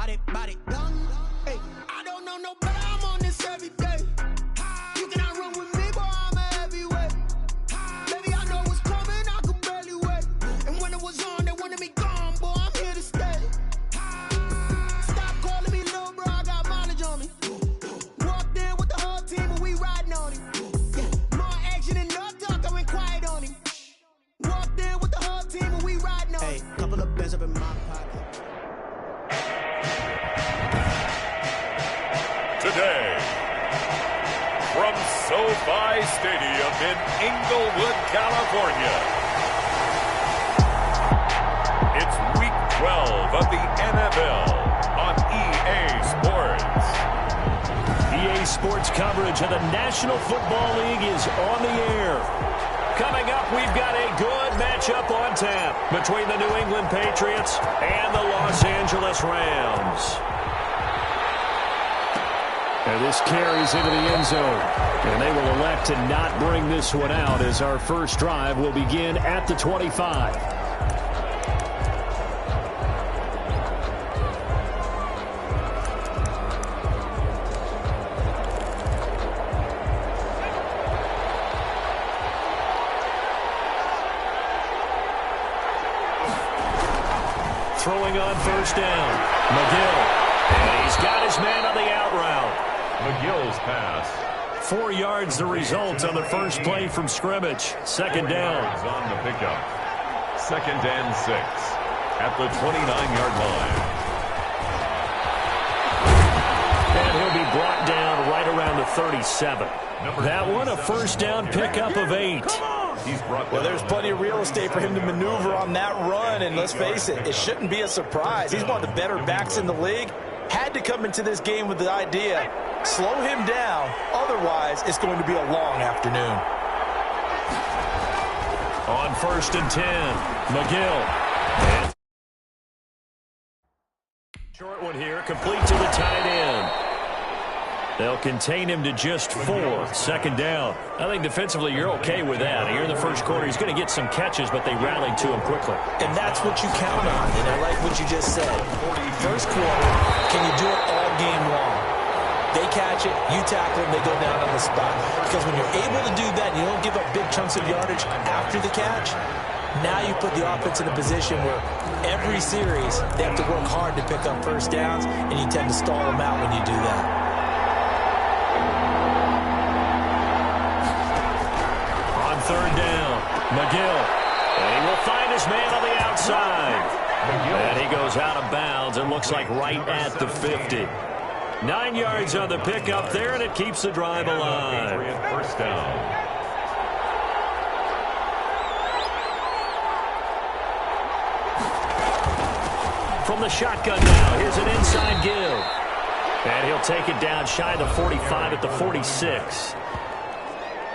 body, hey, I don't know no better, I'm on this every day. You cannot run with me, boy, I'm a heavyweight. Baby, I know what's coming, I could barely wait. And when it was on, they wanted me gone, boy, I'm here to stay. Stop calling me little bro, I got mileage on me. Walked in with the whole team, but we riding on him. Yeah, more action than no talk, I went quiet on him. Walked in with the whole team, but we riding on him. Hey, couple of bands up in my pocket. Today, from SoFi Stadium in Inglewood, California, it's Week 12 of the NFL on EA Sports. EA Sports coverage of the National Football League is on the air. Coming up, we've got a good matchup on tap between the New England Patriots and the Los Angeles Rams. And this carries into the end zone. And they will elect to not bring this one out as our first drive will begin at the 25. Throwing on first down, McGill. And he's got his man on the out route. McGill's pass. 4 yards the result on the first play from scrimmage. Second down. On the pickup. 2nd and 6 at the 29-yard line. And he'll be brought down right around the 37. That one, a first down pickup of 8. Well, there's plenty of real estate for him to maneuver on that run, and let's face it, it shouldn't be a surprise. He's one of the better backs in the league. Had to come into this game with the idea, slow him down, otherwise it's going to be a long afternoon. On 1st and 10, McGill. And short one here, complete to the tight end. They'll contain him to just 4. 2nd down. I think defensively you're okay with that. Here in the first quarter, he's going to get some catches, but they rallied to him quickly. And that's what you count on, and I like what you just said. First quarter, can you do it all game long? They catch it, you tackle them, they go down on the spot. Because when you're able to do that, you don't give up big chunks of yardage after the catch, now you put the offense in a position where every series they have to work hard to pick up first downs, and you tend to stall them out when you do that. Third down, McGill. And he will find his man on the outside. And he goes out of bounds and looks like right at the 50. 9 yards on the pickup there, and it keeps the drive alive. First down. From the shotgun now, here's an inside give. And he'll take it down shy of the 45 at the 46.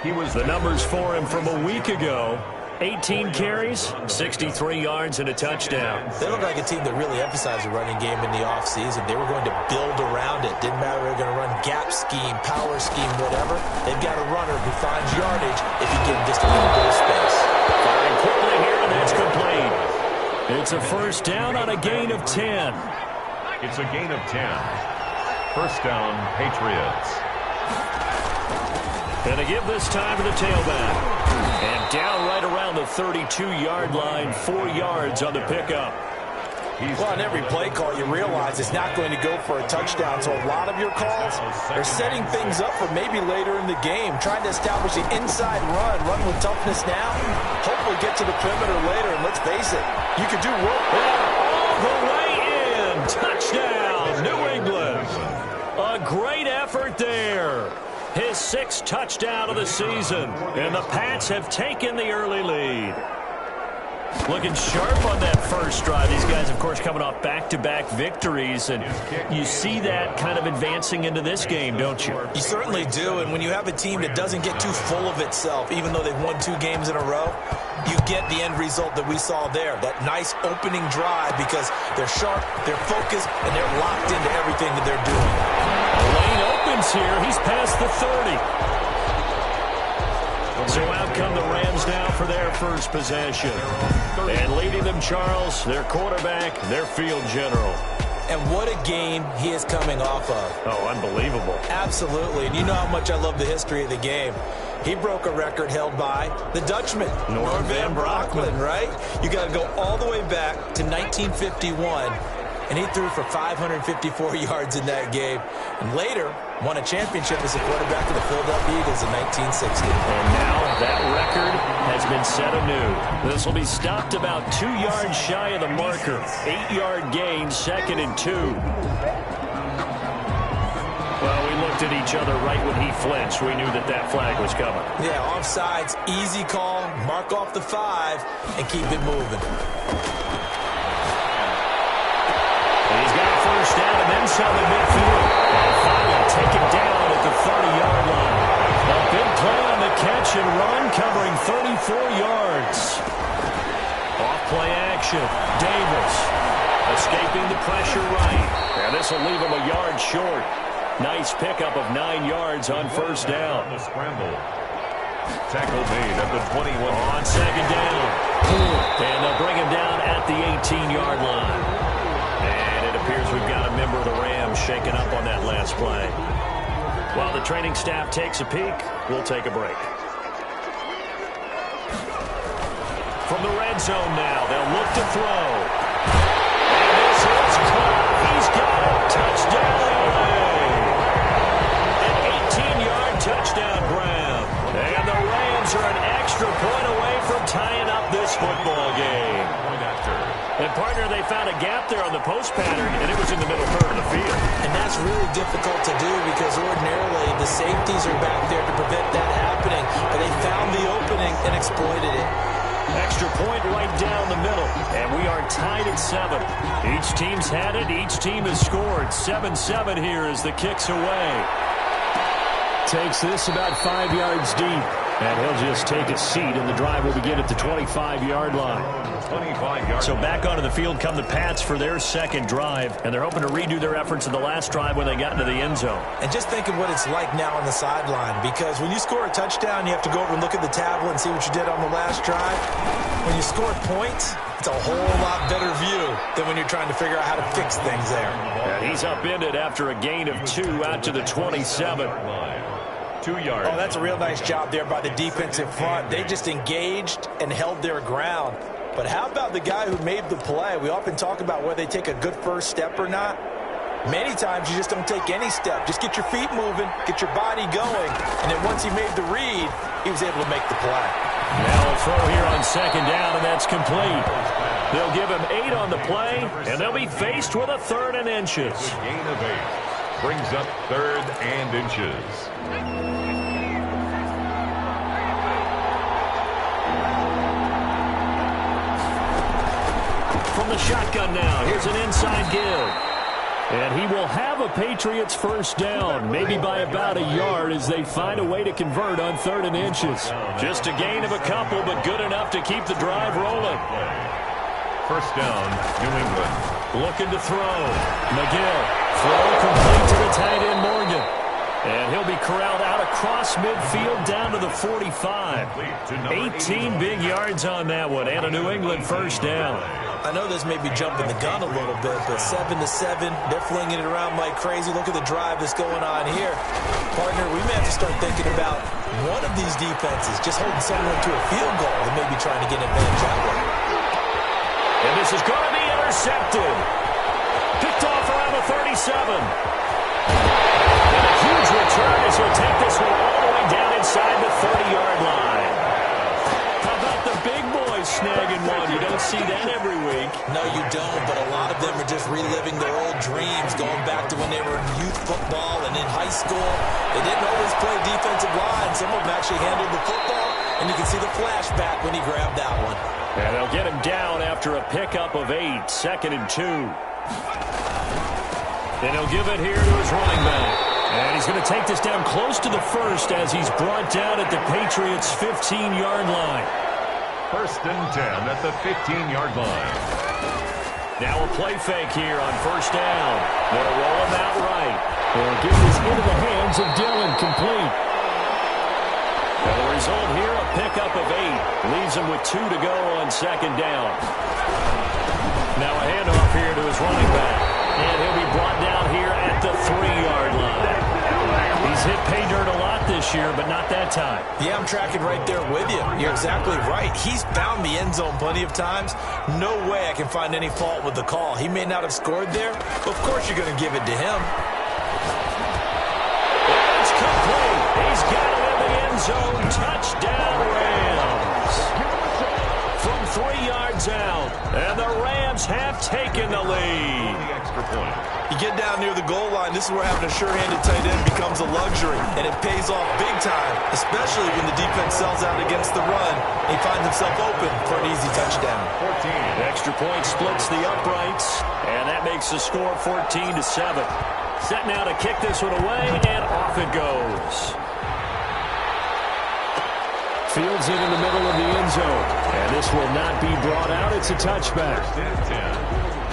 He was the numbers for him from a week ago. 18 carries, 63 yards, and a touchdown. They look like a team that really emphasized the running game in the offseason. They were going to build around it. Didn't matter if they were going to run gap scheme, power scheme, whatever. They've got a runner who finds yardage if you give him just a little bit of space. Firing quickly here, and that's complete. It's a first down on a gain of 10. It's a gain of 10. First down, Patriots. And to give this time to the tailback. And down right around the 32-yard line, 4 yards on the pickup. Well, on every play call, you realize it's not going to go for a touchdown. So a lot of your calls are setting things up for maybe later in the game, trying to establish the inside run with toughness now, hopefully get to the perimeter later. And let's face it, you could do work. All the way in. Touchdown, New England. A great effort there. His 6th touchdown of the season, and the Pats have taken the early lead. Looking sharp on that first drive. These guys, of course, coming off back-to-back victories, and you see that kind of advancing into this game, don't you? You certainly do, and when you have a team that doesn't get too full of itself, even though they've won 2 games in a row, you get the end result that we saw there, that nice opening drive, because they're sharp, they're focused, and they're locked into everything that they're doing. Lane opens here. He's past the 30. So out come the Rams now for their first possession. And leading them, Charles, their quarterback, their field general. And what a game he is coming off of. Oh, unbelievable. Absolutely. And you know how much I love the history of the game. He broke a record held by the Dutchman, Norm van Brocklin, right? You got to go all the way back to 1951, and he threw for 554 yards in that game. And later, won a championship as a quarterback of the Philadelphia Eagles in 1960. And now that record has been set anew. This will be stopped about 2 yards shy of the marker. 8-yard gain, 2nd and 2. Well, we looked at each other right when he flinched. We knew that that flag was coming. Yeah, offsides, easy call, mark off the 5, and keep it moving. He's got a first down and then some in midfield. And finally taken down at the 30-yard line. A big play on the catch and run, covering 34 yards. Off-play action. Davis escaping the pressure right. And this will leave him a yard short. Nice pickup of 9 yards on first down. The scramble. Tackle made at the 21. On second down. And they'll bring him down at the 18-yard line. And it appears we've got a member of the Rams shaken up on that last play. While the training staff takes a peek, we'll take a break. From the red zone now, they'll look to throw. And this is caught. He's got it. Touchdown, LA. Touchdown, Brown. And the Rams are an extra point away from tying up this football game. And, partner, they found a gap there on the post pattern, and it was in the middle third of the field. And that's really difficult to do because ordinarily the safeties are back there to prevent that happening. But they found the opening and exploited it. Extra point right down the middle. And we are tied at 7. Each team's had it. Each team has scored. 7-7 here as the kick's away. Takes this about 5 yards deep. And he'll just take a seat, and the drive will begin at the 25-yard line. 25-yard. So back onto the field come the Pats for their second drive, and they're hoping to redo their efforts in the last drive when they got into the end zone. And just think of what it's like now on the sideline, because when you score a touchdown, you have to go over and look at the tablet and see what you did on the last drive. When you score points, it's a whole lot better view than when you're trying to figure out how to fix things there. And he's upended after a gain of 2 out to the 27. 2 yards. Oh, that's a real nice job there by the defensive front. They just engaged and held their ground. But how about the guy who made the play? We often talk about whether they take a good first step or not. Many times you just don't take any step. Just get your feet moving, get your body going. And then once he made the read, he was able to make the play. Now a throw here on second down, and that's complete. They'll give him 8 on the play, and they'll be faced with a 3rd and inches. Gain of 8 brings up 3rd and inches. From the shotgun now, here's an inside give. And he will have a Patriots first down, maybe by about a yard as they find a way to convert on 3rd and inches. Just a gain of a couple, but good enough to keep the drive rolling. First down, New England. Looking to throw. McGill. Throw complete to the tight end, Morgan. And he'll be corralled out across midfield down to the 45. 18 big yards on that one, and a New England first down. I know this may be jumping the gun a little bit, but 7-7, they're flinging it around like crazy. Look at the drive that's going on here. Partner, we may have to start thinking about one of these defenses just holding someone to a field goal and maybe trying to get an advantage that way. And this is going to be intercepted. Picked off around the 37. And a huge return as he'll take this one all the way down inside the 30-yard line. How about the big boys snagging one? You don't see that every week. No, you don't, but a lot of them are just reliving their old dreams, going back to when they were in youth football and in high school. They didn't always play defensive line. Some of them actually handled the football, and you can see the flashback when he grabbed that one. And they'll get him down after a pickup of 8, 2nd and 2. And he'll give it here to his running back. And he's going to take this down close to the first as he's brought down at the Patriots' 15-yard line. 1st and 10 at the 15-yard line. Now a play fake here on first down. They'll roll him out right. They'll get this into the hands of Dillon, complete. And the result here, a pickup of 8. Leaves him with 2 to go on second down. Now a handoff here to his running back. And he'll be brought down here at the 3-yard line. He's hit pay dirt a lot this year, but not that time. Yeah, I'm tracking right there with you. You're exactly right. He's found the end zone plenty of times. No way I can find any fault with the call. He may not have scored there, but of course you're going to give it to him. It's complete. He's got it in the end zone. Touchdown, Rams. From 3 yards out, and the Rams have taken the lead. Extra point. You get down near the goal line, this is where having a sure-handed tight end becomes a luxury, and it pays off big time, especially when the defense sells out against the run. He finds himself open for an easy touchdown. 14. Extra point splits the uprights, and that makes the score 14-7. Set now to kick this one away, and off it goes. Fields it in the middle of the end zone, and this will not be brought out. It's a touchback.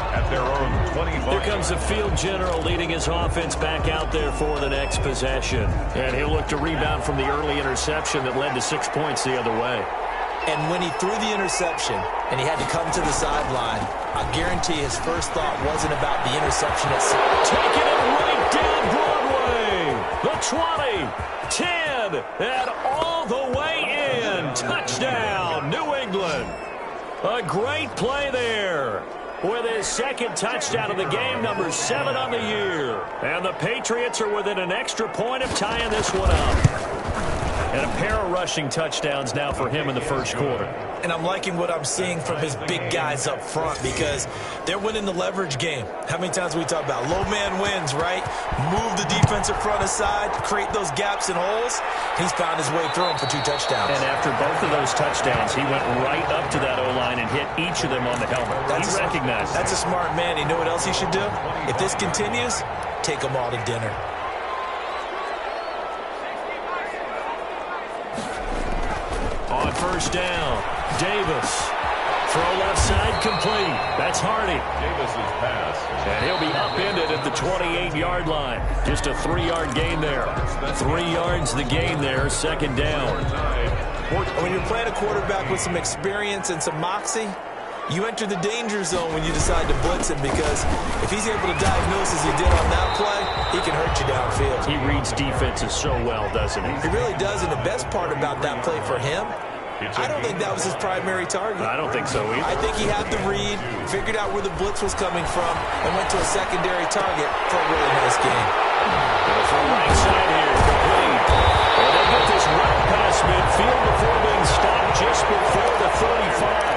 At their own 25. Here comes the field general leading his offense back out there for the next possession. And he'll look to rebound from the early interception that led to 6 points the other way. And when he threw the interception and he had to come to the sideline, I guarantee his first thought wasn't about the interception itself. Taking it right down Broadway. The 20, 10, and all the way in. Touchdown, New England. A great play there. With his second touchdown of the game, number 7 on the year. And the Patriots are within an extra point of tying this one up. And a pair of rushing touchdowns now for him in the first quarter. And I'm liking what I'm seeing from his big guys up front because they're winning the leverage game. How many times we talk about low man wins, right? Move the defensive front aside, create those gaps and holes. He's found his way through them for 2 touchdowns. And after both of those touchdowns, he went right up to that O-line and hit each of them on the helmet. He recognized That's a smart man. You know what else he should do? If this continues, take them all to dinner. On first down, Davis. Throw left side complete. That's Hardy. Davis's pass. And he'll be upended at the 28-yard line. Just a 3-yard gain there. 3 yards the gain there, second down. When you're playing a quarterback with some experience and some moxie, you enter the danger zone when you decide to blitz him because if he's able to diagnose as he did on that play, he can hurt you downfield. He reads defenses so well, doesn't he? He really does, and the best part about that play for him, I don't think that was his primary target. I don't think so either. I think he had the read, figured out where the blitz was coming from, and went to a secondary target for a really nice game. From right side here, complete. And they get this right past midfield before being stopped just before the 35.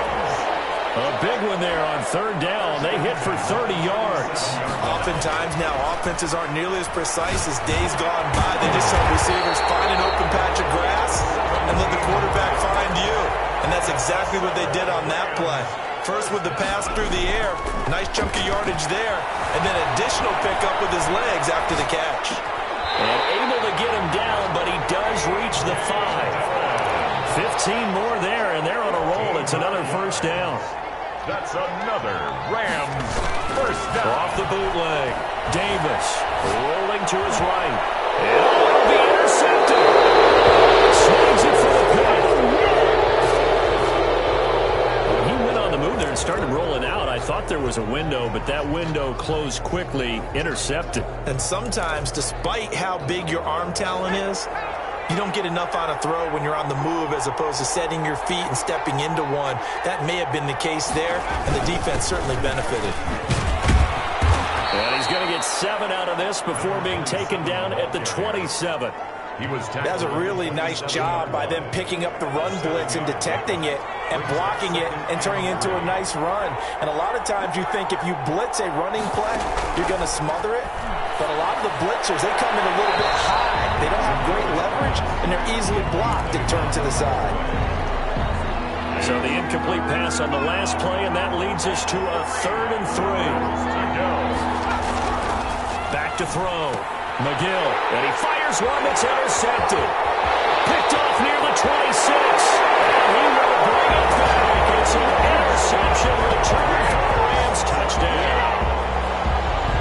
A big one there on third down. They hit for 30 yards. Oftentimes now, offenses aren't nearly as precise as days gone by. They just help receivers find an open patch of grass and let the quarterback find you. And that's exactly what they did on that play. First with the pass through the air, nice chunk of yardage there, and then additional pickup with his legs after the catch. And able to get him down, but he does reach the 5. 15 more there, and they're on a roll. It's another first down. That's another Rams first down. Off the bootleg. Davis rolling to his right. And it'll be intercepted. Snags it for the pick. When he went on the move there and started rolling out, I thought there was a window, but that window closed quickly, intercepted. And sometimes, despite how big your arm talent is, you don't get enough on a throw when you're on the move as opposed to setting your feet and stepping into one. That may have been the case there, and the defense certainly benefited. And he's going to get 7 out of this before being taken down at the 27. That was a really nice job by them picking up the run blitz and detecting it and blocking it and turning it into a nice run. And a lot of times you think if you blitz a running play, you're going to smother it. But a lot of the blitzers, they come in a little bit high. They don't have great leverage, and they're easily blocked and turned to the side. So the incomplete pass on the last play, and that leads us to a 3rd and 3. Back to throw. McGill, and he fires one that's intercepted. Picked off near the 26, and he will bring it back. It's an interception return for the Rams touchdown.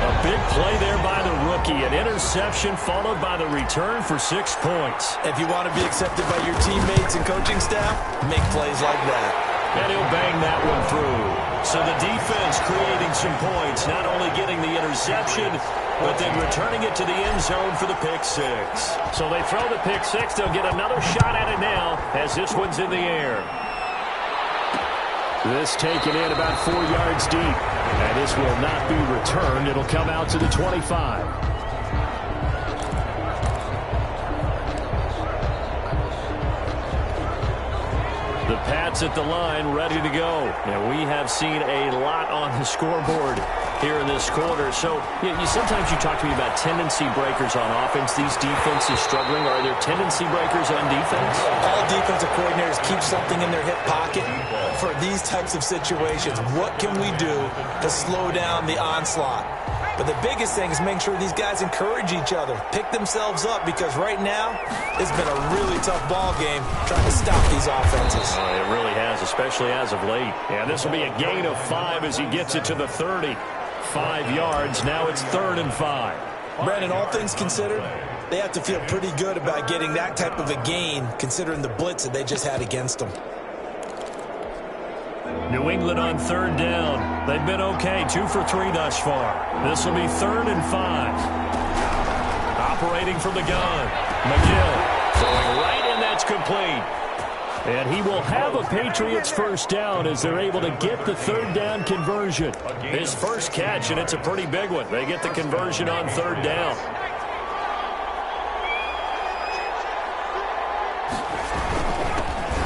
A big play there by the rookie. An interception followed by the return for 6 points. If you want to be accepted by your teammates and coaching staff, make plays like that. And he'll bang that one through. So the defense creating some points, not only getting the interception, but then returning it to the end zone for the pick six. So they throw the pick six. They'll get another shot at it now as this one's in the air. This taken in about 4 yards deep. And this will not be returned. It'll come out to the 25. The Pats at the line, ready to go. And we have seen a lot on the scoreboard here in this quarter. So sometimes you talk to me about tendency breakers on offense. These defenses struggling. Are there tendency breakers on defense? All defensive coordinators keep something in their hip pocket for these types of situations. What can we do to slow down the onslaught? But the biggest thing is make sure these guys encourage each other, pick themselves up, because right now it's been a really tough ball game trying to stop these offenses. It really has, especially as of late. And this will be a gain of 5 as he gets it to the 30. 5 yards. Now it's 3rd and 5. Brandon, all things considered, they have to feel pretty good about getting that type of a gain considering the blitz that they just had against them. New England on 3rd down. They've been okay, 2 for 3 thus far. This will be 3rd and 5. Operating from the gun. McGill throwing right, and that's complete. And he will have a Patriots first down as they're able to get the 3rd down conversion. His first catch, and it's a pretty big one. They get the conversion on 3rd down.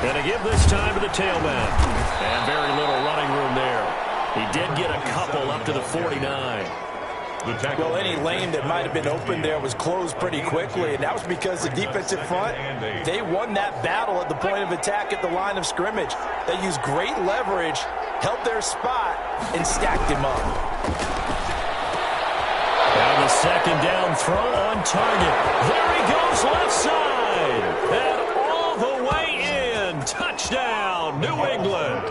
And to give this time to the tailback. And very little running room there. He did get a couple up to the 49. Well, any lane that might have been open there was closed pretty quickly, and that was because the defensive front, they won that battle at the point of attack at the line of scrimmage. They used great leverage, held their spot, and stacked him up. Now the 2nd down throw on target. There he goes left side. And all the way in. Touchdown, New England.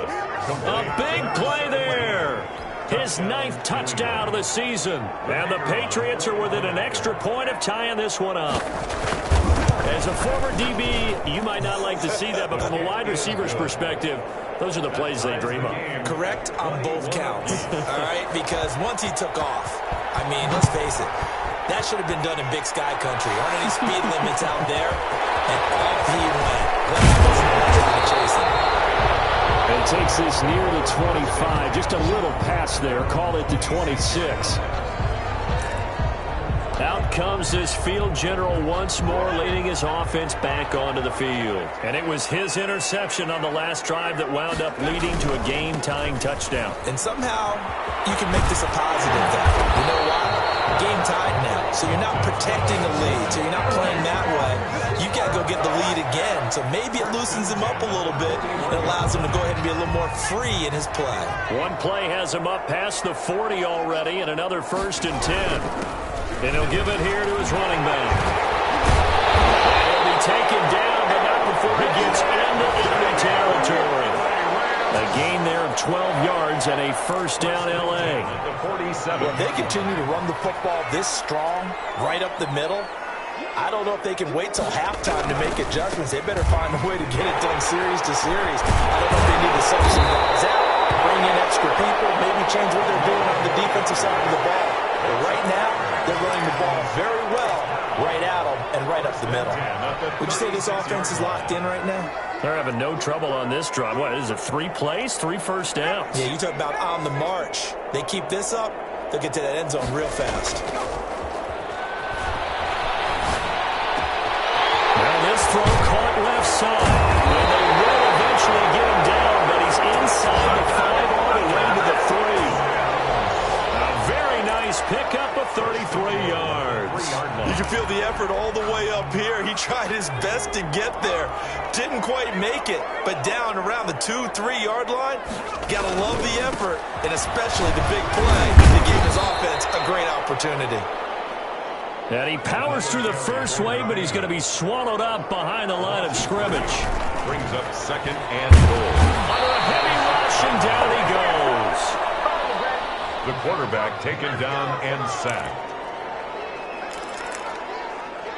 A big play there. His 9th touchdown of the season. And the Patriots are within an extra point of tying this one up. As a former DB, you might not like to see that, but from a wide receiver's perspective, those are the plays they dream of. Correct on both counts, all right? Because once he took off, I mean, let's face it, that should have been done in Big Sky Country. Aren't any speed limits out there? And off he went. Glad he wasn't trying to chase him. And takes this near the 25. Just a little pass there. Call it the 26. Out comes this field general once more, leading his offense back onto the field. And it was his interception on the last drive that wound up leading to a game-tying touchdown. And somehow you can make this a positive then. You know why? Game tied now. So you're not protecting the lead. So you're not playing that way. You got to go get the lead again. So maybe it loosens him up a little bit and allows him to go ahead and be a little more free in his play. One play has him up past the 40 already, and another 1st and 10. And he'll give it here to his running back. And he'll be taken down, but not before he gets into enemy territory. A gain there of 12 yards and a 1st down L.A. Well, if they continue to run the football this strong, right up the middle, I don't know if they can wait till halftime to make adjustments. They better find a way to get it done series to series. I don't know if they need to sub some guys out, bring in extra people, maybe change what they're doing on the defensive side of the ball. But right now, they're running the ball very well right at them and right up the middle. Would you say this offense is locked in right now? They're having no trouble on this drive. What is it, 3 plays, 3 first downs? Yeah, you talk about on the march. They keep this up, they'll get to that end zone real fast. Now this throw caught left side. And they will eventually get him down, but he's inside the 5 all the way to the 3. A very nice pickup of 33 yards. You can feel the effort all the way up here. He tried his best to get there. Didn't quite make it, but down around the 2-3 yard line. Gotta love the effort, and especially the big play that gave his offense a great opportunity. And he powers through the first wave, but he's going to be swallowed up behind the line of scrimmage. Brings up 2nd and goal. Under a heavy rush, and down he goes. The quarterback taken down and sacked.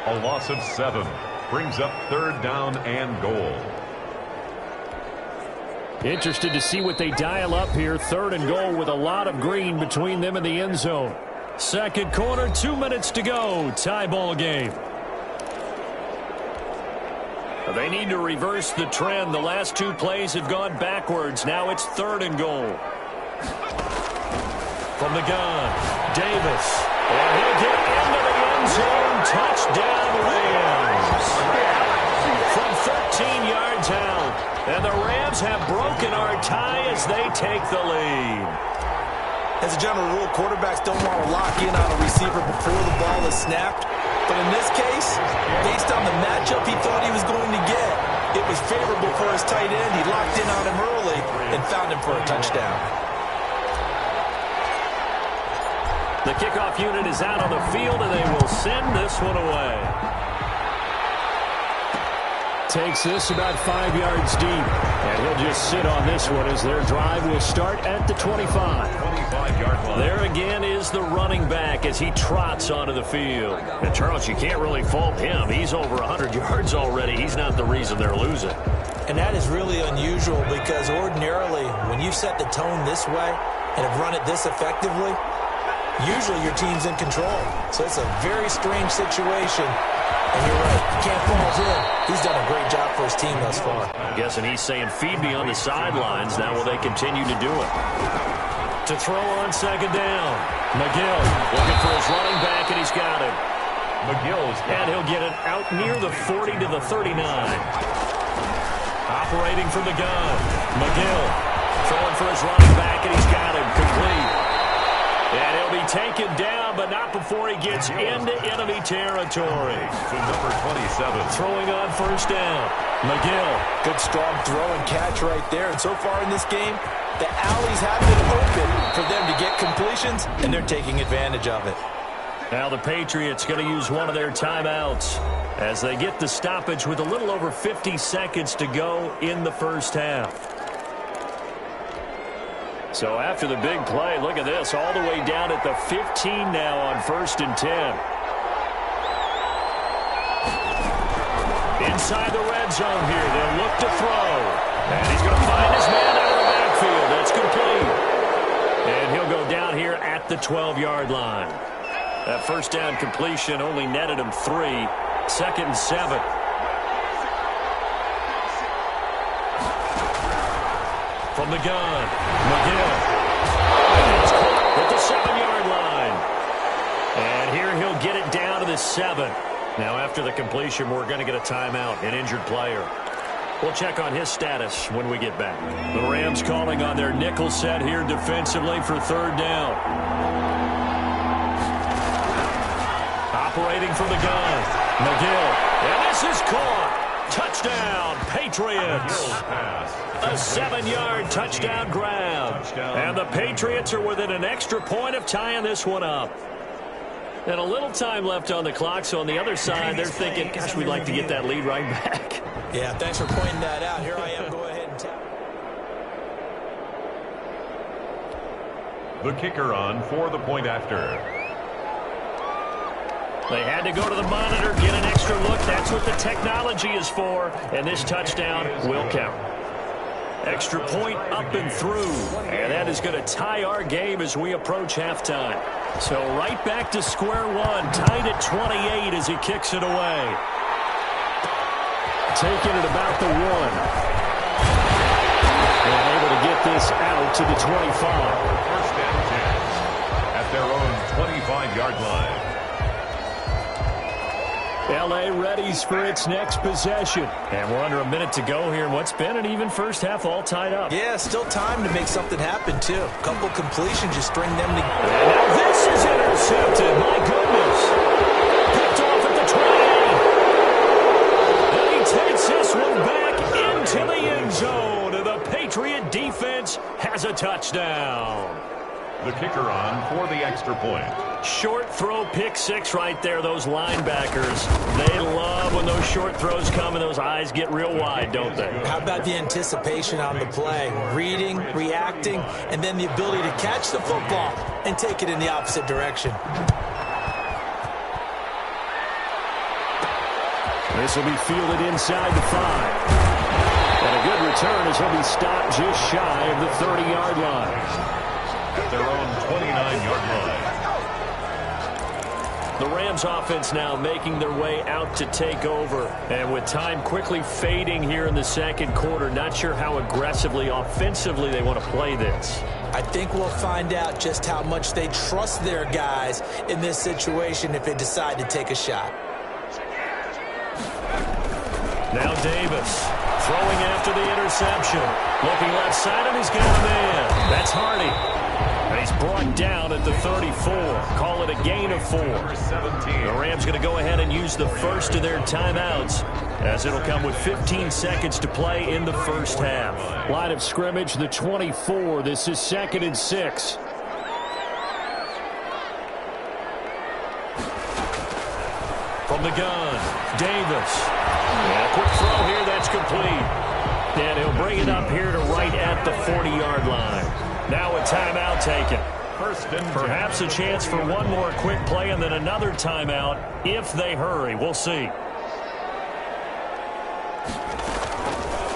A loss of 7. Brings up 3rd down and goal. Interested to see what they dial up here. 3rd and goal with a lot of green between them and the end zone. Second quarter, 2 minutes to go. Tie ball game. They need to reverse the trend. The last 2 plays have gone backwards. Now it's 3rd and goal. From the gun, Davis. And he'll get into the end zone. Touchdown, Rams. From 13 yards out. And the Rams have broken our tie as they take the lead. As a general rule, quarterbacks don't want to lock in on a receiver before the ball is snapped. But in this case, based on the matchup he thought he was going to get, it was favorable for his tight end. He locked in on him early and found him for a touchdown. The kickoff unit is out on the field, and they will send this one away. Takes this about 5 yards deep, and he'll just sit on this one as their drive will start at the 25. 25-yard line. There again is the running back as he trots onto the field. And Charles, you can't really fault him. He's over 100 yards already. He's not the reason they're losing. And that is really unusual because ordinarily when you set the tone this way and have run it this effectively, usually your team's in control. So it's a very strange situation. And you're right, you can't fault him. He's done a great job for his team thus far. I'm guessing he's saying, feed me on the sidelines. Now will they continue to do it? To throw on second down. McGill looking for his running back, and he's got him. And he'll get it out near the 40 to the 39. Operating from the gun. McGill throwing for his running back, and he's got him. Complete. And he'll be taken down, but not before he gets into enemy territory. To number 27. Throwing on first down. McGill. Good strong throw and catch right there. And so far in this game, the alleys have been open for them to get completions, and they're taking advantage of it. Now the Patriots going to use one of their timeouts as they get the stoppage with a little over 50 seconds to go in the first half. So after the big play, look at this, all the way down at the 15 now on 1st and 10. Inside the red zone here, they'll look to throw. And he's going to find his man out of the backfield. That's complete. And he'll go down here at the 12-yard line. That first down completion only netted him 3. 2nd and 7. From the gun, McGill. At the 7-yard line. And here he'll get it down to the 7. Now after the completion, we're going to get a timeout, an injured player. We'll check on his status when we get back. The Rams calling on their nickel set here defensively for 3rd down. Operating from the gun, McGill. And this is caught. Touchdown, Patriots. A 7-yard touchdown grab. And the Patriots are within an extra point of tying this one up. And a little time left on the clock, so on the other side, they're thinking, gosh, we'd like to get that lead right back. Yeah, thanks for pointing that out. Here I am. Go ahead and tap. The kicker on for the point after. They had to go to the monitor, get an extra look. That's what the technology is for. And this touchdown will count. Extra point up and through. And that is going to tie our game as we approach halftime. So right back to square one. Tied at 28 as he kicks it away. Taking it about the 1. And able to get this out to the 25. First down chance at their own 25-yard line. L.A. readies for its next possession. And we're under a minute to go here in what's been an even first half, all tied up. Yeah, still time to make something happen, too. A couple completions, just string them together. And now this is intercepted. My goodness. Picked off at the 28. And he takes this one back into the end zone. And the Patriot defense has a touchdown. The kicker on for the extra point. Short throw, pick 6 right there. Those linebackers, they love when those short throws come and those eyes get real wide, don't they? How about the anticipation on the play? Reading, reacting, and then the ability to catch the football and take it in the opposite direction. This will be fielded inside the 5. And a good return as he'll be stopped just shy of the 30-yard line. At their own 29-yard line. The Rams offense now making their way out to take over. And with time quickly fading here in the second quarter, not sure how aggressively, offensively they want to play this. I think we'll find out just how much they trust their guys in this situation if they decide to take a shot. Now Davis throwing after the interception. Looking left side, and he's got a man. That's Hardy. And he's brought down at the 34. Call it a gain of 4. The Rams going to go ahead and use the first of their timeouts, as it'll come with 15 seconds to play in the first half. Line of scrimmage, the 24. This is 2nd and 6. From the gun, Davis. And a quick throw here, that's complete. And he'll bring it up here to right at the 40-yard line. Now a timeout taken. Perhaps a chance for one more quick play and then another timeout if they hurry. We'll see.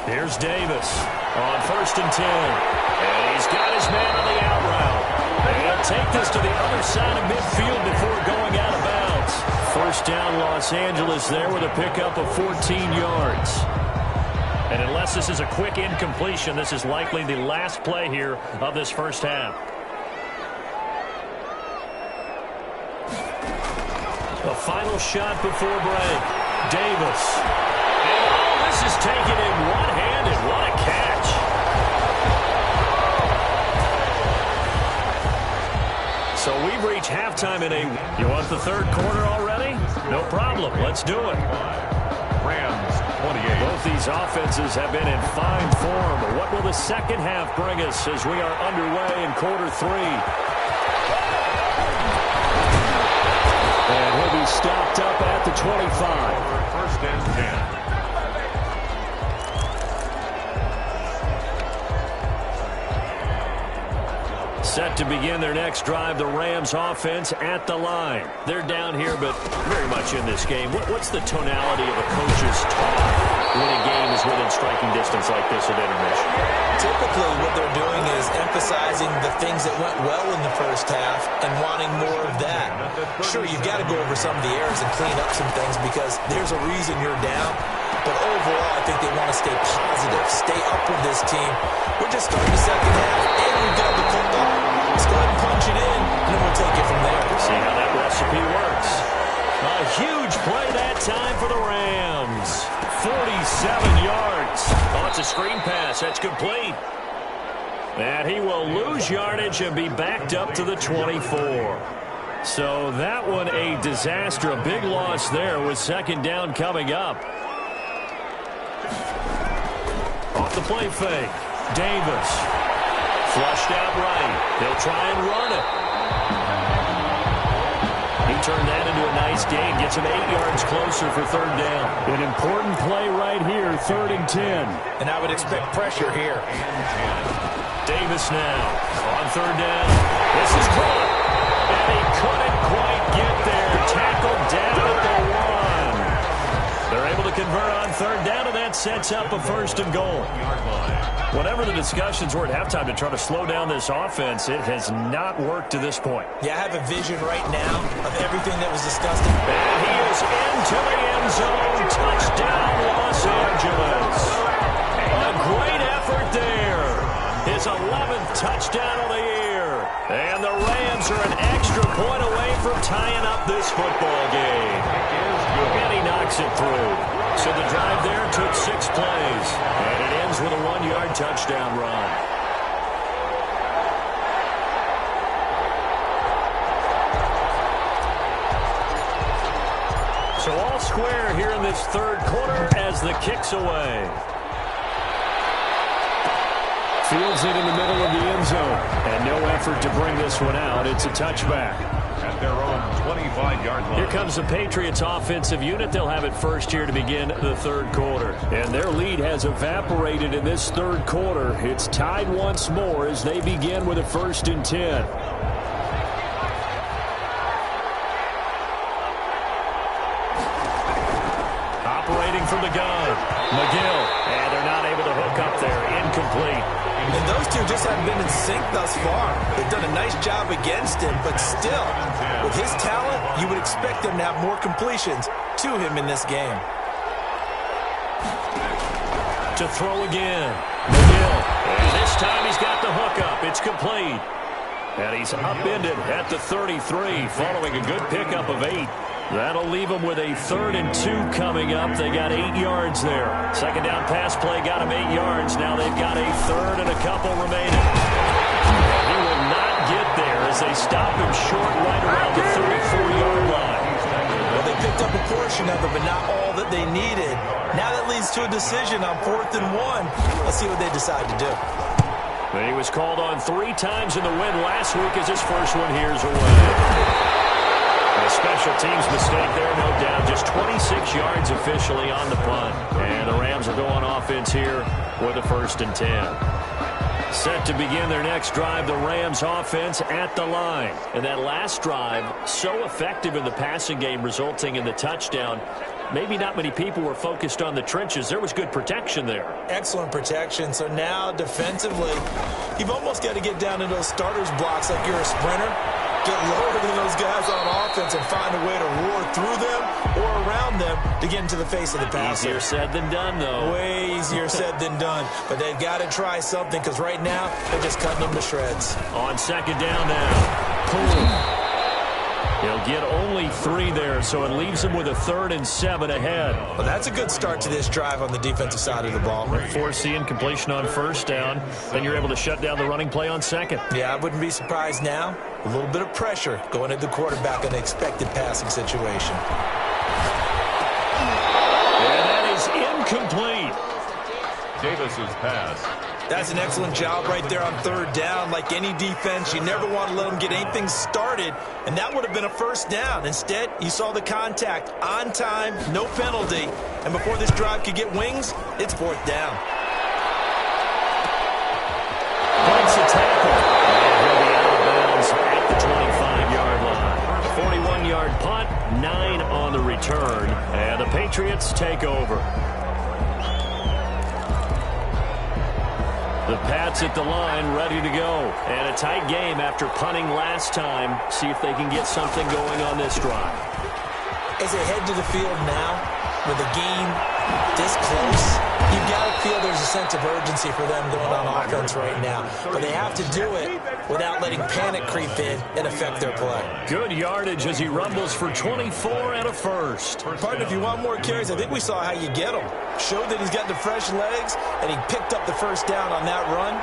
Here's Davis on 1st and 10. And he's got his man on the out route. And he'll take this to the other side of midfield before going out of bounds. First down, Los Angeles there with a pickup of 14 yards. And unless this is a quick incompletion, this is likely the last play here of this first half. A final shot before break. Davis. And oh, this is taken in one-handed. What a catch. So we've reached halftime in a... You want the third quarter already? No problem. Let's do it. Rams 28. Both these offenses have been in fine form. What will the second half bring us as we are underway in quarter 3? And he'll be stopped up at the 25. 1st and 10. Set to begin their next drive, the Rams offense at the line. They're down here, but very much in this game. What's the tonality of a coach's talk when a game is within striking distance like this at intermission? Typically, what they're doing is emphasizing the things that went well in the first half and wanting more of that. Sure, you've got to go over some of the errors and clean up some things because there's a reason you're down. But overall, I think they want to stay positive, stay up with this team. We're just starting the second half, and we've got the football. Let's go ahead and punch it in, and then we'll take it from there. See how that recipe works. A huge play that time for the Rams. 47 yards. Oh, it's a screen pass. That's complete. And he will lose yardage and be backed up to the 24. So that one a disaster. A big loss there with second down coming up. Off the play fake. Davis. Flushed out right. They'll try and run it. He turned that into a nice gain. Gets him 8 yards closer for third down. An important play right here, 3rd and 10. And I would expect pressure here. Davis now on 3rd down. This is caught. And he couldn't quite get there. Tackled down at the 1. They're able to convert on 3rd down, and that sets up a 1st and goal. Whatever the discussions were at halftime to try to slow down this offense, it has not worked to this point. Yeah, I have a vision right now of everything that was discussed. And he is into the end zone. Touchdown, Los Angeles. A great effort there. His 11th touchdown of the year. And the Rams are an extra point away from tying up this football game. And he knocks it through. So the drive there took 6 plays. And it ends with a 1-yard touchdown run. So all square here in this third quarter as the kick's away. Fields it in the middle of the end zone. And no effort to bring this one out. It's a touchback. At their own 25-yard line. Here comes the Patriots offensive unit. They'll have it first here to begin the third quarter. And their lead has evaporated in this third quarter. It's tied once more as they begin with a 1st and 10. Operating from the gun. McGill. And they're not able to hook up there, incomplete. And those two just haven't been in sync thus far. They've done a nice job against him, but still, with his talent, you would expect them to have more completions to him in this game. To throw again, McGill. And this time he's got the hook up. It's complete. And he's upended at the 33, following a good pickup of 8. That'll leave them with a 3rd and 2 coming up. They got 8 yards there. Second down pass play got them 8 yards. Now they've got a 3rd and a couple remaining. And he will not get there as they stop him short right around the 34-yard line. Well, they picked up a portion of it, but not all that they needed. Now that leads to a decision on 4th and 1. Let's see what they decide to do. He was called on 3 times in the win last week as his first one here's away. A special teams mistake there, no doubt. Just 26 yards officially on the punt. And the Rams are going offense here with a 1st and 10. Set to begin their next drive, the Rams offense at the line. And that last drive, so effective in the passing game, resulting in the touchdown. Maybe not many people were focused on the trenches. There was good protection there. Excellent protection. So now, defensively, you've almost got to get down into those starters blocks like you're a sprinter. Get lower than those guys on offense and find a way to roar through them or around them to get into the face of the passer. Easier said than done, though. Way easier said than done. But they've got to try something because right now, they're just cutting them to shreds. On second down now. Cool. He'll get only 3 there, so it leaves him with a 3rd and 7 ahead. Well, that's a good start to this drive on the defensive side of the ball. Force the incompletion on 1st down, then you're able to shut down the running play on 2nd. Yeah, I wouldn't be surprised now. A little bit of pressure going at the quarterback in an expected passing situation. And that is incomplete. Davis's pass. That's an excellent job right there on 3rd down. Like any defense, you never want to let them get anything started, and that would have been a 1st down. Instead, you saw the contact on time, no penalty, and before this drive could get wings, it's 4th down. Breaks a tackle. And he'll be out of bounds at the 25-yard line. 41-yard punt, 9 on the return, and the Patriots take over. The Pats at the line, ready to go. And a tight game after punting last time. See if they can get something going on this drive. As they head to the field now, with a game this close, you've got to feel there's a sense of urgency for them going on offense right now. But they have to do it without letting panic creep in and affect their play. Good yardage as he rumbles for 24 and a 1st. Partner, if you want more carries, I think we saw how you get them. Showed that he's got the fresh legs, and he picked up the 1st down on that run.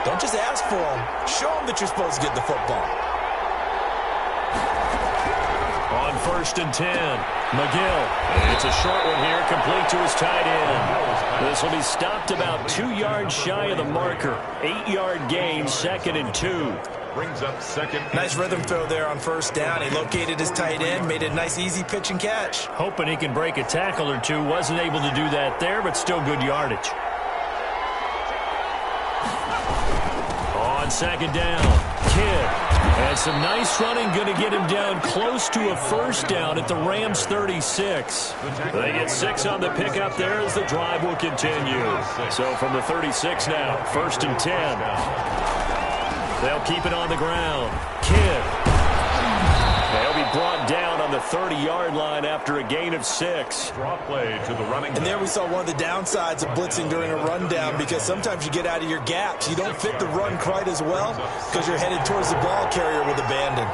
Don't just ask for him. Show him that you're supposed to get the football. On 1st and 10, McGill. It's a short one here, complete to his tight end. This will be stopped about 2 yards shy of the marker. 8-yard gain, 2nd and 2. Brings up 2nd. Nice rhythm throw there on 1st down. He located his tight end, made a nice easy pitch and catch. Hoping he can break a tackle or two. Wasn't able to do that there, but still good yardage. On 2nd down, Kidd. And some nice running, going to get him down close to a 1st down at the Rams 36. They get 6 on the pickup there as the drive will continue. So from the 36 now, 1st and 10. They'll keep it on the ground. Kidd. They'll be brought down on the 30-yard line after a gain of 6. Draw play to the running. And there we saw one of the downsides of blitzing during a rundown, because sometimes you get out of your gaps. You don't fit the run quite as well because you're headed towards the ball carrier with abandon.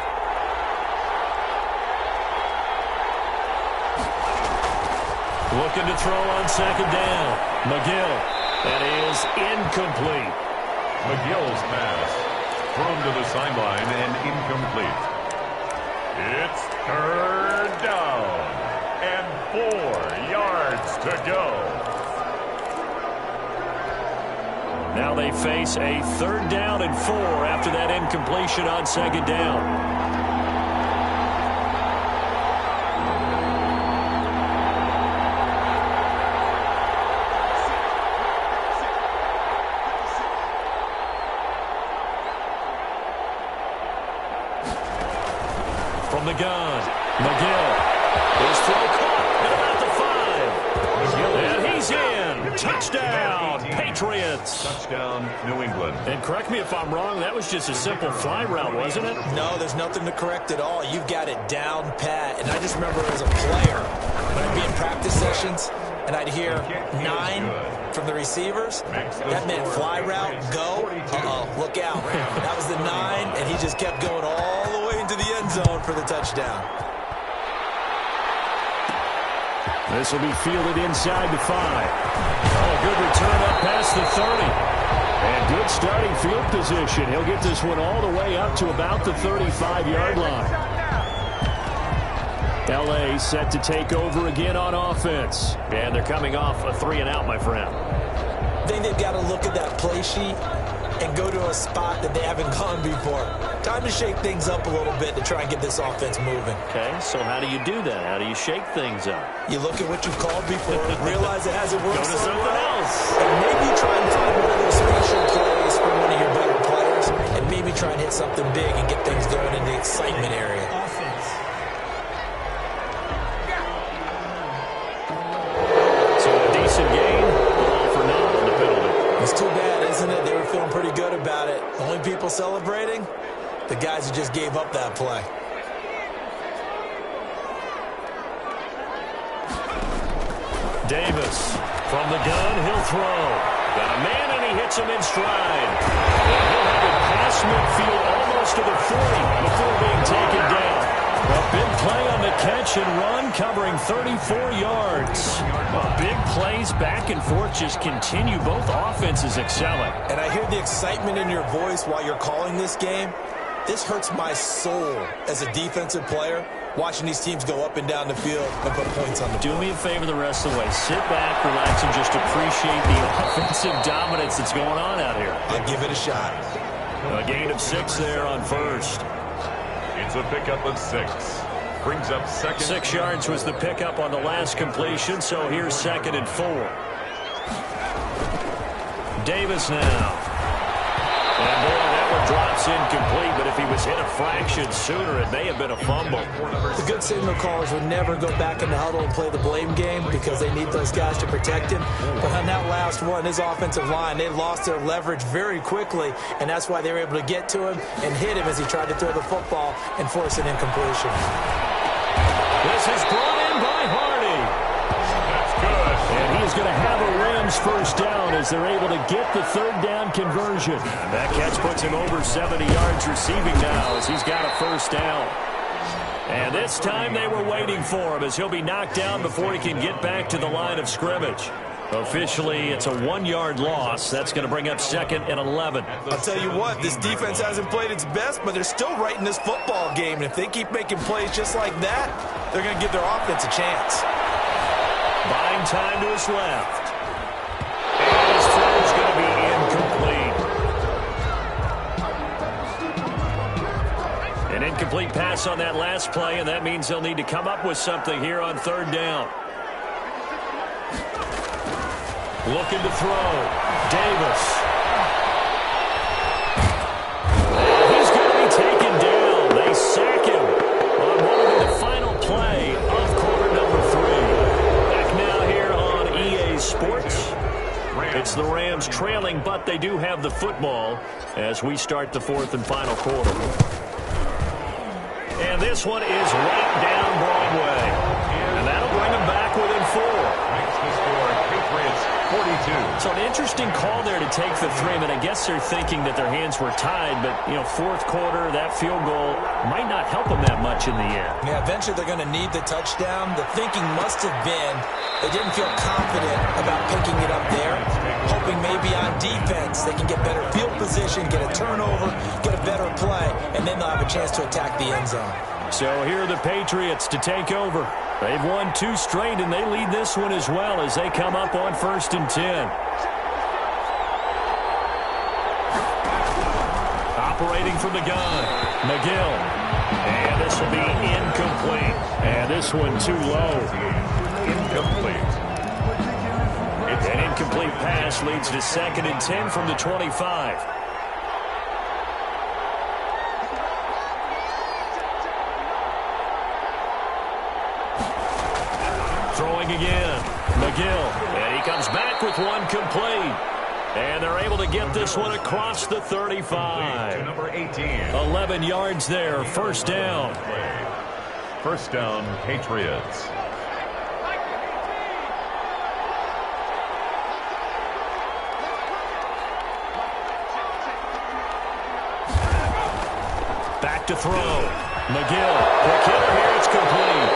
Looking to throw on 2nd down. McGill. That is incomplete. McGill's pass. Thrown to the sideline and incomplete. It's 3rd down and 4 yards to go. Now they face a 3rd down and 4 after that incompletion on 2nd down. From the gun, McGill. His throw caught at about the 5. And he's in. Touchdown, Patriots. Touchdown, New England. And correct me if I'm wrong, that was just a simple fly route, wasn't it? No, there's nothing to correct at all. You've got it down pat. And I just remember as a player, when I'd be in practice sessions, and I'd hear 9 from the receivers, that meant fly route, go. Look out. That was the 9, and he just kept going all the way into the end zone for the touchdown. This will be fielded inside the 5. Oh, good return up past the 30. And good starting field position. He'll get this one all the way up to about the 35-yard line. L.A. set to take over again on offense. And they're coming off a 3-and-out, my friend. I think they've got to look at that play sheet and go to a spot that they haven't gone before. Time to shake things up a little bit to try and get this offense moving. Okay, so how do you do that? How do you shake things up? You look at what you've called before, realize it hasn't worked. Go to something else. And maybe try and find one of those special plays from one of your better players, and maybe try and hit something big and get things going in the excitement area. So a decent game, all for naught on the penalty. It's too bad, isn't it? They were feeling pretty good about it. The only people celebrating, the guys who just gave up that play. Davis from the gun, he'll throw. Got a man, and he hits him in stride. And he'll have it past midfield almost to the 40 before being taken down. A big play on the catch and run, covering 34 yards. Big plays back and forth just continue. Both offenses excelling. And I hear the excitement in your voice while you're calling this game. This hurts my soul as a defensive player, watching these teams go up and down the field and put points on the board. Do me a favor the rest of the way. Sit back, relax, and just appreciate the offensive dominance that's going on out here. I'll give it a shot. A gain of 6 there on first. It's a pickup of 6. Brings up second. 6 yards was the pickup on the last completion, so here's 2nd and 4. Davis now. And boy, that one drops incomplete, but if he was hit a fraction sooner, it may have been a fumble. The good signal callers would never go back in the huddle and play the blame game because they need those guys to protect him. But on that last one, his offensive line, they lost their leverage very quickly, and that's why they were able to get to him and hit him as he tried to throw the football and force an incompletion. This is brought in by Hardy. That's good. And he's going to have a Rams first down as they're able to get the 3rd down conversion. And that catch puts him over 70 yards receiving now as he's got a first down. And this time they were waiting for him as he'll be knocked down before he can get back to the line of scrimmage. Officially, it's a 1-yard loss. That's going to bring up 2nd and 11. I'll tell you what, this defense hasn't played its best, but they're still right in this football game. And if they keep making plays just like that, they're going to give their offense a chance. Buying time to his left. And his throw is going to be incomplete. An incomplete pass on that last play, and that means they'll need to come up with something here on 3rd down. Looking to throw. Davis. He's going to be taken down. They sack him on what will be the final play of quarter number 3. Back now here on EA Sports. It's the Rams trailing, but they do have the football as we start the 4th and final quarter. And this one is right down Broadway. And that'll bring them back within 4. Makes the score Patriots 42. So an interesting call there to take the 3. I mean, I guess they're thinking that their hands were tied, but, you know, 4th quarter, that field goal might not help them that much in the end. Yeah, eventually they're going to need the touchdown. The thinking must have been they didn't feel confident about picking it up there, hoping maybe on defense they can get better field position, get a turnover, get a better play, and then they'll have a chance to attack the end zone. So here are the Patriots to take over. They've won 2 straight, and they lead this one as well as they come up on 1st and 10. Operating from the gun, McGill. And this will be incomplete. And this one too low. Incomplete. An incomplete pass leads to 2nd and 10 from the 25. Throwing again. McGill, and he comes back with one complete. And they're able to get this one across the 35. Number 18. 11 yards there, first down. First down, Patriots. Back to throw. McGill, the killer here, it's complete.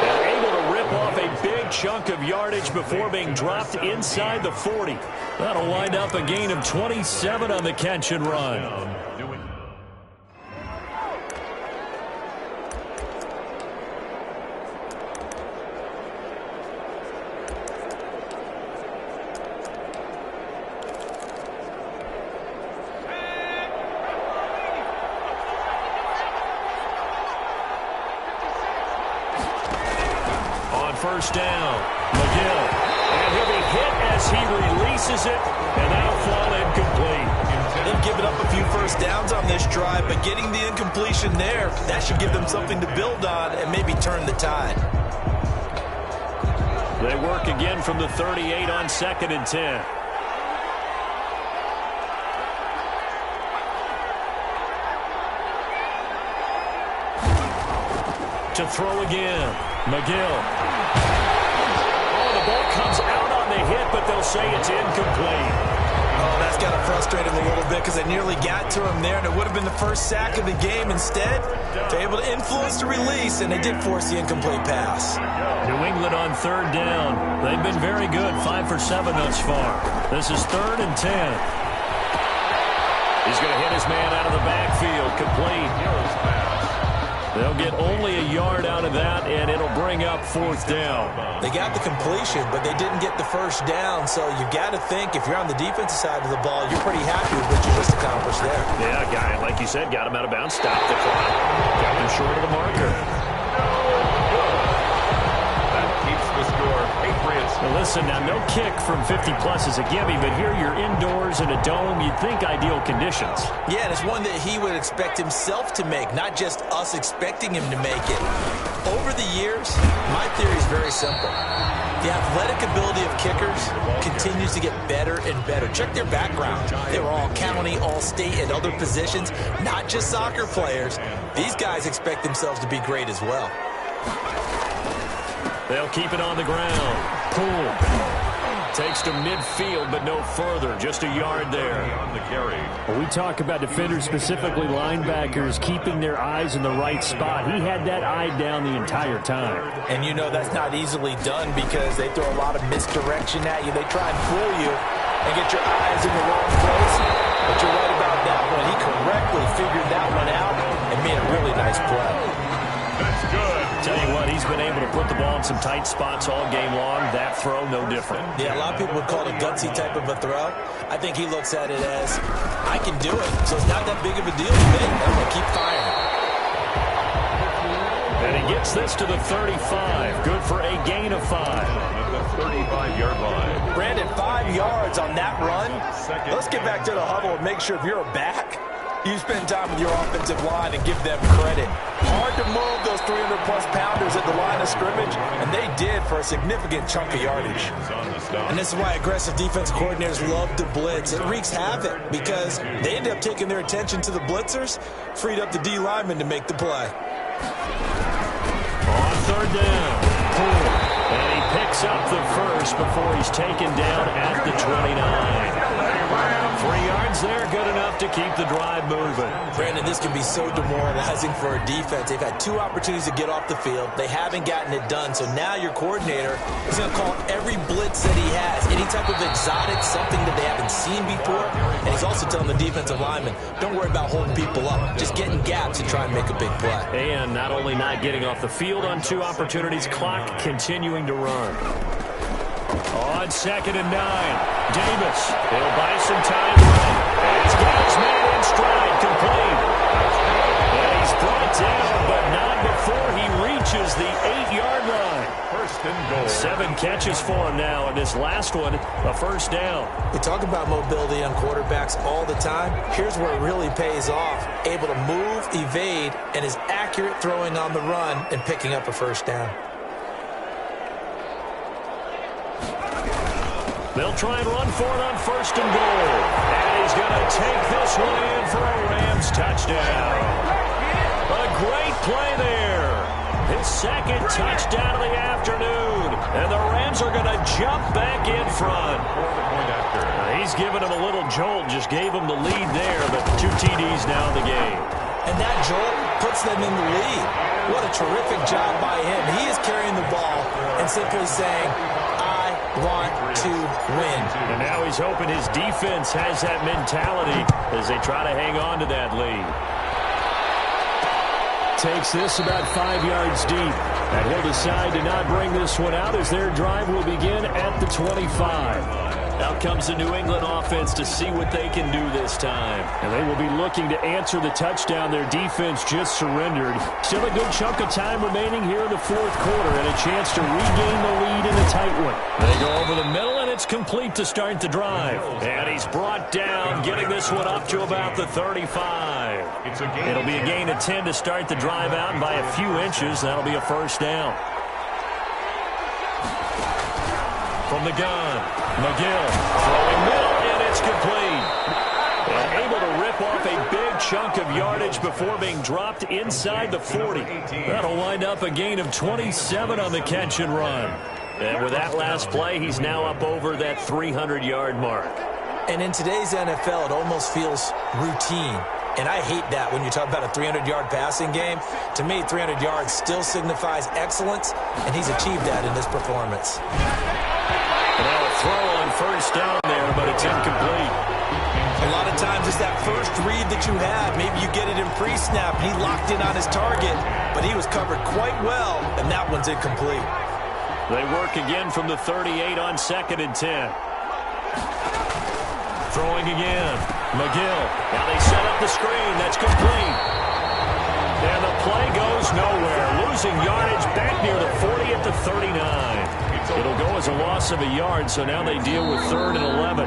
And able to rip off a big chunk of yardage before being dropped inside the 40. That'll wind up a gain of 27 on the catch and run. First down, McGill, and he'll be hit as he releases it, and that'll fall incomplete. They've given up a few first downs on this drive, but getting the incompletion there, that should give them something to build on and maybe turn the tide. They work again from the 38 on 2nd and 10. To throw again, McGill. The ball comes out on the hit, but they'll say it's incomplete. Oh, that's got to frustrate him a little bit because they nearly got to him there, and it would have been the first sack of the game. Instead, they're able to influence the release, and they did force the incomplete pass. New England on 3rd down. They've been very good, 5 for 7 thus far. This is 3rd and 10. He's going to hit his man out of the backfield, complete. They'll get only a yard out of that, and it'll bring up 4th down. They got the completion, but they didn't get the first down, so you got to think if you're on the defensive side of the ball, you're pretty happy with what you just accomplished there. Yeah, guy, like you said, got him out of bounds, stopped the clock, got them short of the marker. That keeps the score. Patriots. Now listen, now no kick from 50-plus is a gimme, but here you're indoors in a dome. You'd think ideal conditions. Yeah, and it's one that he would expect himself to make, not just us expecting him to make it. Over the years, my theory is very simple. The athletic ability of kickers continues to get better and better. Check their background. They were all county, all state, and other positions, not just soccer players. These guys expect themselves to be great as well. They'll keep it on the ground. Cool. Takes to midfield, but no further. Just a yard there. On the carry. Well, we talk about defenders, specifically linebackers, keeping their eyes in the right spot. He had that eye down the entire time. And you know that's not easily done because they throw a lot of misdirection at you. They try and fool you and get your eyes in the wrong place. But you're right about that one. He correctly figured that one out and made a really nice play. That's good. Tell you what, he's been able to put the ball in some tight spots all game long. That throw, no different. Yeah, a lot of people would call it a gutsy type of a throw. I think he looks at it as, I can do it, so it's not that big of a deal to me. I'm going to keep firing. And he gets this to the 35. Good for a gain of 5. At the 35-yard line. Brandon, 5 yards on that run. Let's get back to the huddle and make sure if you're a back, you spend time with your offensive line and give them credit. Hard to move those 300-plus pounders at the line of scrimmage, and they did for a significant chunk of yardage. And this is why aggressive defense coordinators love to blitz. It wreaks havoc because they end up taking their attention to the blitzers, freed up the D lineman to make the play. On 3rd down, Poole, and he picks up the first before he's taken down at the 29. 3 yards there, good enough to keep the drive moving. Brandon, this can be so demoralizing for a defense. They've had 2 opportunities to get off the field. They haven't gotten it done. So now your coordinator is going to call every blitz that he has, any type of exotic, something that they haven't seen before. And he's also telling the defensive lineman, don't worry about holding people up. Just get in gaps and try and make a big play. And not only not getting off the field on 2 opportunities, clock continuing to run. On 2nd and 9, Davis. He'll buy some time. And he's got his man in stride, complete. And he's brought down, but not before he reaches the 8-yard line. First and goal. 7 catches for him now, and this last one, a first down. We talk about mobility on quarterbacks all the time. Here's where it really pays off. Able to move, evade, and is accurate throwing on the run and picking up a first down. They'll try and run for it on 1st and goal. And he's going to take this one in for a Rams touchdown. A great play there. His 2nd touchdown of the afternoon. And the Rams are going to jump back in front. He's given him a little jolt, just gave him the lead there, but 2 TDs now in the game. And that jolt puts them in the lead. What a terrific job by him. He is carrying the ball and simply saying, I want to win. And now he's hoping his defense has that mentality as they try to hang on to that lead. Takes this about 5 yards deep. And he'll decide to not bring this one out as their drive will begin at the 25. Out comes the New England offense to see what they can do this time. And they will be looking to answer the touchdown their defense just surrendered. Still a good chunk of time remaining here in the 4th quarter and a chance to regain the lead in a tight one. They go over the middle and it's complete to start the drive. And he's brought down, getting this one up to about the 35. It'll be a gain of 10 to start the drive out, and by a few inches, that'll be a 1st down. From the gun, McGill throwing middle, and it's complete. And able to rip off a big chunk of yardage before being dropped inside the 40. That'll wind up a gain of 27 on the catch and run. And with that last play, he's now up over that 300-yard mark. And in today's NFL, it almost feels routine. And I hate that when you talk about a 300-yard passing game. To me, 300 yards still signifies excellence, and he's achieved that in this performance. Now a throw on 1st down there, but it's incomplete. A lot of times it's that first read that you had. Maybe you get it in pre-snap. He locked in on his target, but he was covered quite well, and that one's incomplete. They work again from the 38 on 2nd and 10. Throwing again. McGill. Now they set up the screen. That's complete. And the play goes nowhere. Losing yardage back near the 40 at the 39. It'll go as a loss of a yard, so now they deal with 3rd and 11.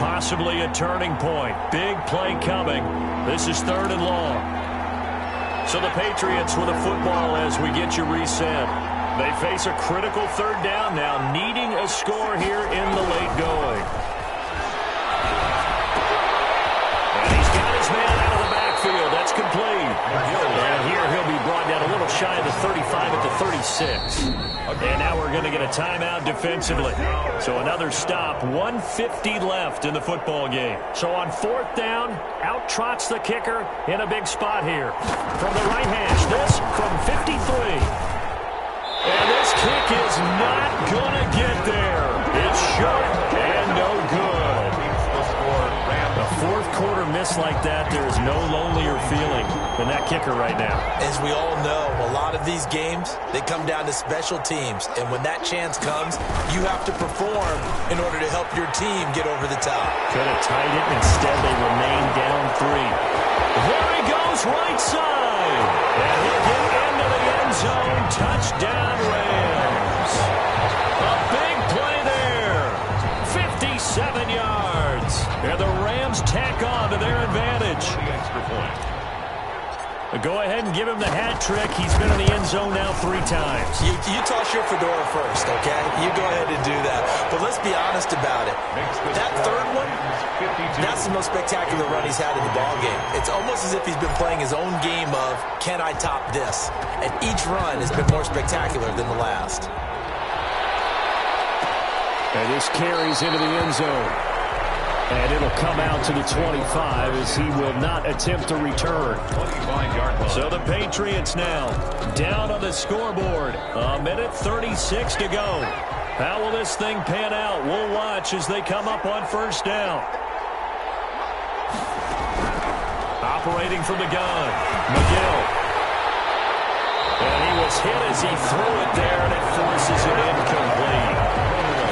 Possibly a turning point. Big play coming. This is 3rd and long. So the Patriots with a football as we get you reset. They face a critical 3rd down now, needing a score here in the late going. And he's got his man out of the backfield. That's complete. And here he'll be brought down a little shy of the 35 at the 36. And now we're going to get a timeout defensively. So another stop, 1:50 left in the football game. So on 4th down, out trots the kicker in a big spot here. From the right hash, this from 53. And this kick is not going to get there. It's short and no good. A 4th quarter miss like that, there is no lonelier feeling than that kicker right now. As we all know, a lot of these games, they come down to special teams. And when that chance comes, you have to perform in order to help your team get over the top. Could have tied it. Instead, they remain down 3. There he goes, right side. And he'll get into the end zone. Touchdown, Rams. A big play there. 57 yards. And the Rams tack on to their advantage. Go ahead and give him the hat trick. He's been in the end zone now 3 times. You toss your fedora first, okay? You go ahead and do that. But let's be honest about it. That 3rd one, that's the most spectacular run he's had in the ballgame. It's almost as if he's been playing his own game of, can I top this? And each run has been more spectacular than the last. And this carries into the end zone. And it'll come out to the 25 as he will not attempt to return. So the Patriots now down on the scoreboard. 1:36 to go. How will this thing pan out? We'll watch as they come up on 1st down. Operating from the gun, McGill. And he was hit as he threw it there, and it forces it incomplete.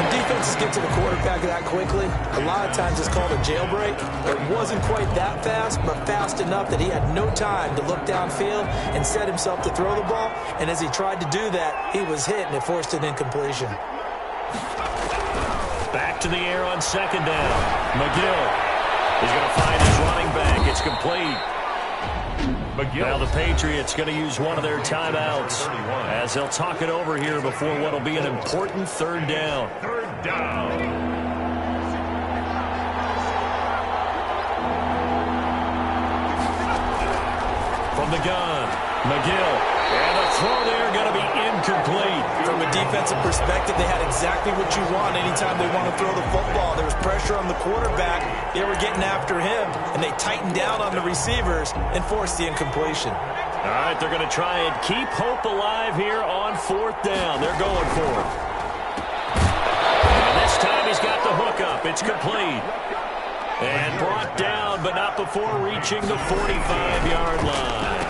When defenses get to the quarterback that quickly, a lot of times it's called a jailbreak. It wasn't quite that fast, but fast enough that he had no time to look downfield and set himself to throw the ball. And as he tried to do that, he was hit, and it forced an incompletion. Back to the air on 2nd down. McGill is going to find his running back. It's complete. Now the Patriots going to use one of their timeouts as they'll talk it over here before what will be an important 3rd down. from the gun. McGill. And the throw there going to be incomplete. From a defensive perspective, they had exactly what you want anytime they want to throw the football. There was pressure on the quarterback. They were getting after him, and they tightened down on the receivers and forced the incompletion. All right, they're going to try and keep hope alive here on 4th down. They're going for it. And this time he's got the hook up. It's complete. And brought down, but not before reaching the 45-yard line.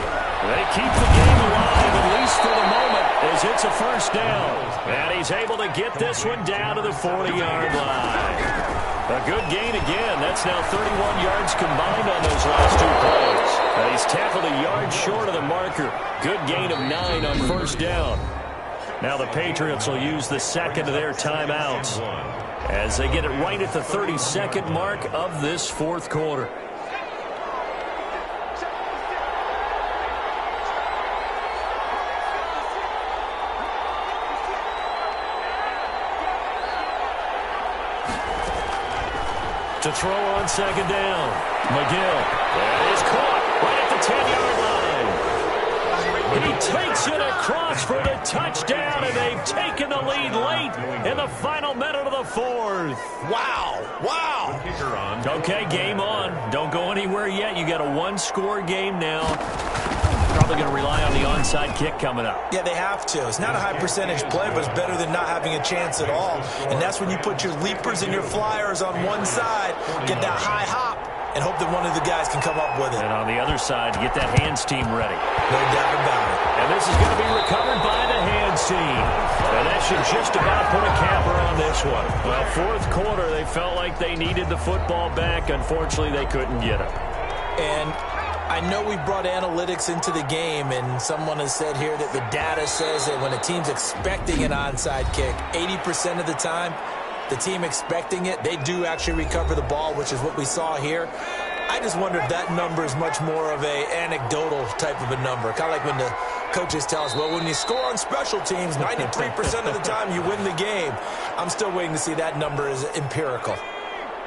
They keep the game alive, at least for the moment, as it's a 1st down. And he's able to get this one down to the 40-yard line. A good gain again. That's now 31 yards combined on those last 2 plays. And he's tackled a yard short of the marker. Good gain of 9 on 1st down. Now the Patriots will use the second of their timeouts as they get it right at the 32nd mark of this 4th quarter. To throw on 2nd down. McGill. That is caught right at the 10-yard line. And he takes it across for the touchdown, and they've taken the lead late in the final minute of the 4th. Wow. Wow. Okay, game on. Don't go anywhere yet. You got a 1-score game now. Probably going to rely on the onside kick coming up. Yeah, they have to. It's not a high-percentage play, but it's better than not having a chance at all. And that's when you put your leapers and your flyers on one side, get that high hop, and hope that one of the guys can come up with it. And on the other side, get that hands team ready. No doubt about it. And this is going to be recovered by the hands team. And that should just about put a capper on this one. Well, 4th quarter, they felt like they needed the football back. Unfortunately, they couldn't get it. And I know we brought analytics into the game, and someone has said here that the data says that when a team's expecting an onside kick, 80% of the time, the team expecting it, they do actually recover the ball, which is what we saw here. I just wonder if that number is much more of a anecdotal type of a number. Kind of like when the coaches tell us, well, when you score on special teams, 93% of the time you win the game. I'm still waiting to see that number is empirical.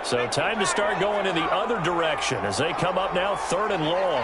So time to start going in the other direction as they come up now 3rd and long.